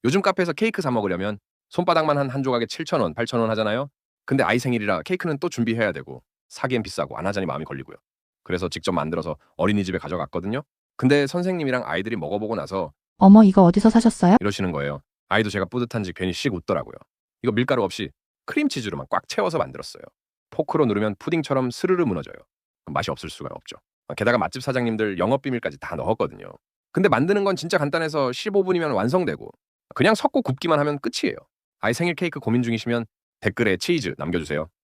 요즘 카페에서 케이크 사 먹으려면 손바닥만 한 조각에 7,000원, 8,000원 하잖아요. 근데 아이 생일이라 케이크는 또 준비해야 되고 사기엔 비싸고 안 하자니 마음이 걸리고요. 그래서 직접 만들어서 어린이집에 가져갔거든요. 근데 선생님이랑 아이들이 먹어보고 나서 어머, 이거 어디서 사셨어요? 이러시는 거예요. 아이도 제가 뿌듯한지 괜히 씩 웃더라고요. 이거 밀가루 없이 크림치즈로만 꽉 채워서 만들었어요. 포크로 누르면 푸딩처럼 스르르 무너져요. 맛이 없을 수가 없죠. 게다가 맛집 사장님들 영업 비밀까지 다 넣었거든요. 근데 만드는 건 진짜 간단해서 15분이면 완성되고 그냥 섞고 굽기만 하면 끝이에요. 아이 생일 케이크 고민 중이시면 댓글에 치즈 남겨주세요.